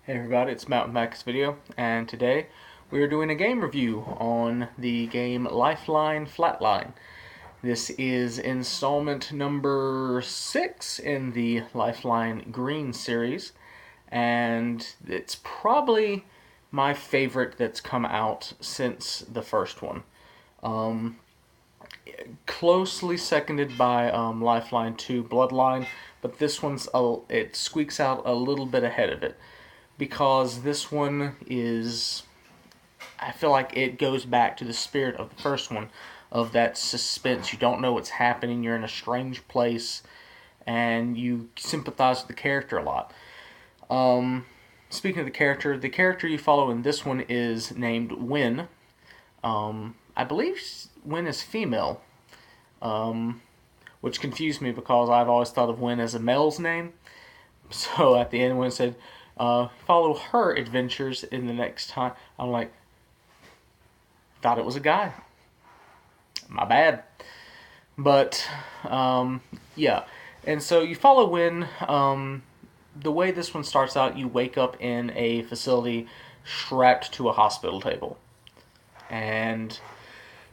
Hey everybody, it's Mountain Max Video, and today we are doing a game review on the game Lifeline Flatline. This is installment number 6 in the Lifeline Green series, and it's probably my favorite that's come out since the first one. Closely seconded by Lifeline 2 Bloodline, but this it squeaks out a little bit ahead of it because this one is, I feel like it goes back to the spirit of the first one, of that suspense. You don't know what's happening, you're in a strange place, and you sympathize with the character a lot. Speaking of the character you follow in this one is named Wynn. I believe Wynn is female, which confused me because I've always thought of Wynn as a male's name. So at the end when it said, follow her adventures in the next time, I'm like, thought it was a guy. My bad. But, yeah. And so you follow Wynn. The way this one starts out, you wake up in a facility strapped to a hospital table. And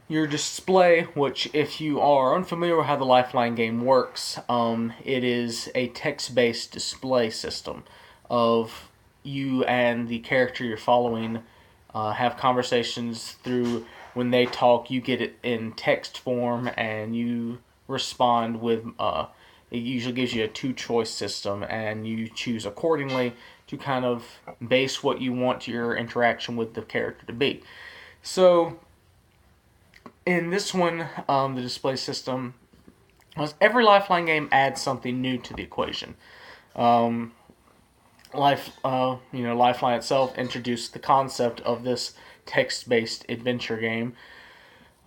your display, which if you are unfamiliar with how the Lifeline game works, it is a text-based display system of you and the character you're following have conversations through. When they talk, you get it in text form, and you respond with, it usually gives you a two-choice system, and you choose accordingly to kind of base what you want your interaction with the character to be. So, in this one, the display system, every Lifeline game adds something new to the equation. Lifeline itself introduced the concept of this text-based adventure game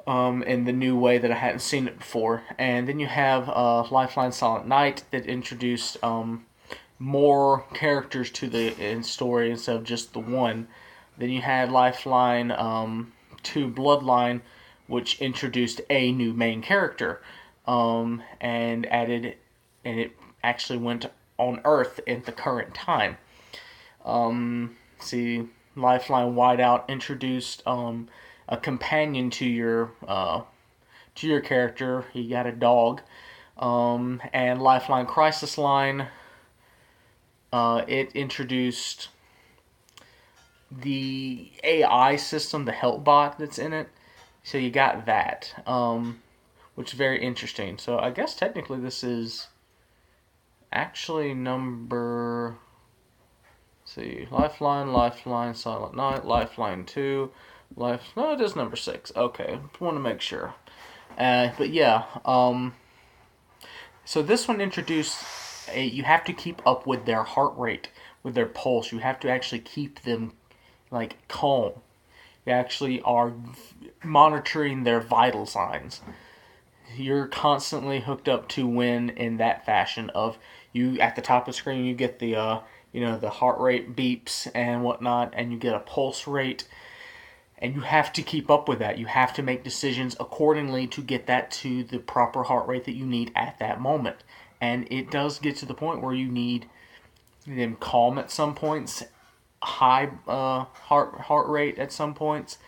in the new way that I hadn't seen it before. And then you have Lifeline Silent Night that introduced more characters to the story instead of just the one. Then you had Lifeline 2 Bloodline, which introduced a new main character, and it actually went on Earth in the current time. Lifeline Whiteout introduced a companion to your character. He got a dog, and Lifeline Crisis Line, it introduced the AI system, the help bot that's in it. So you got that, which is very interesting. So I guess technically this is actually number, Lifeline, Silent Night, Lifeline 2, no, it is number 6. Okay, want to make sure. But yeah, so this one introduced you have to keep up with their heart rate, with their pulse. You have to actually keep them like calm. You actually are monitoring their vital signs. You're constantly hooked up to Wynn in that fashion of, you at the top of the screen you get the the heart rate beeps and whatnot, and you get a pulse rate, and you have to keep up with that. You have to make decisions accordingly to get that to the proper heart rate that you need at that moment. And it does get to the point where you need them calm at some points, high heart rate at some points.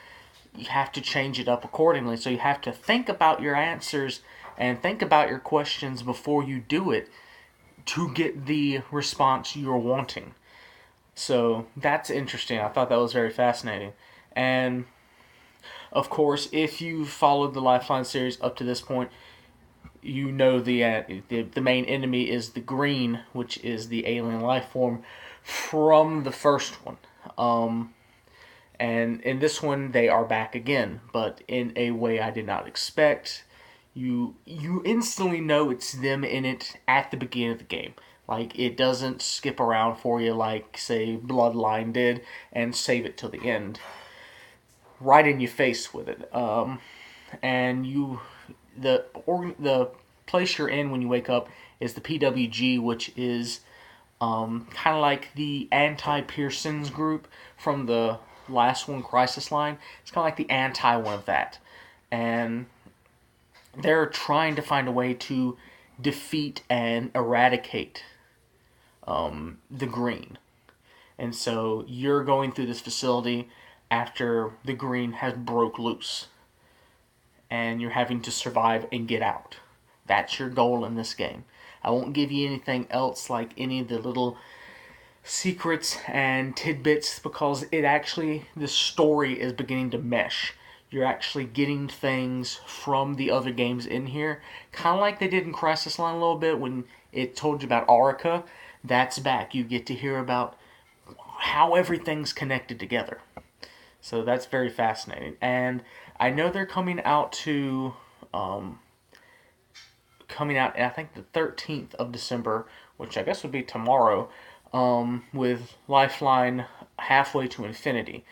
You have to change it up accordingly. So you have to think about your answers and think about your questions before you do it to get the response you're wanting. So that's interesting. I thought that was very fascinating. And of course, if you've followed the Lifeline series up to this point, you know the main enemy is the Green, which is the alien life form from the first one. And in this one, they are back again, but in a way I did not expect. You instantly know it's them in it at the beginning of the game. Like, it doesn't skip around for you like, say, Bloodline did and save it till the end. Right in your face with it. And the place you're in when you wake up is the PWG, which is kind of like the anti-Pearsons group from the last one, Crisis Line. It's kind of like the anti one of that. And they're trying to find a way to defeat and eradicate the Green. And so you're going through this facility after the green has broke loose, and you're having to survive and get out. That's your goal in this game. I won't give you anything else like any of the little secrets and tidbits because the story is beginning to mesh. You're actually getting things from the other games in here, kind of like they did in Crisis Line a little bit when it told you about Orica. That's back. You get to hear about how everything's connected together. So that's very fascinating. And I know they're um, coming out, I think the 13th of December, which I guess would be tomorrow, with Lifeline Halfway to Infinity.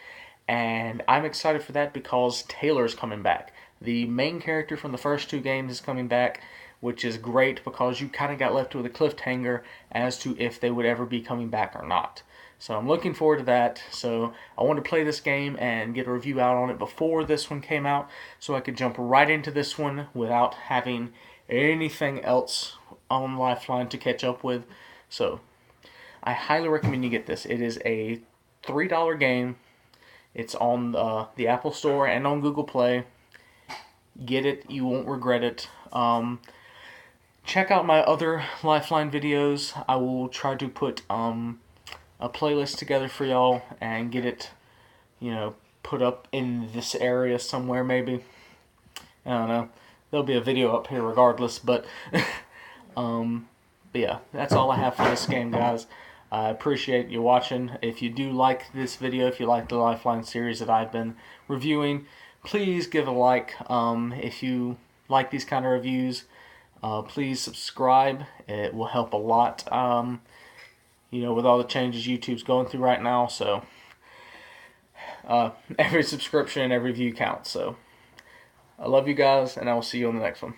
And I'm excited for that because Taylor's coming back. The main character from the first two games is coming back, which is great because you kind of got left with a cliffhanger as to if they would ever be coming back or not. So I'm looking forward to that. So I wanted to play this game and get a review out on it before this one came out so I could jump right into this one without having anything else on Lifeline to catch up with. So I highly recommend you get this. It is a $3 game. It's on the Apple Store and on Google Play. Get it. You won't regret it. Check out my other Lifeline videos. I will try to put a playlist together for y'all and get it, put up in this area somewhere maybe. I don't know. There'll be a video up here regardless, but but yeah, that's all I have for this game, guys. I appreciate you watching. If you do like this video, if you like the Lifeline series that I've been reviewing, please give a like. If you like these kind of reviews, please subscribe. It will help a lot, with all the changes YouTube's going through right now. So every subscription and every view counts. So I love you guys, and I will see you on the next one.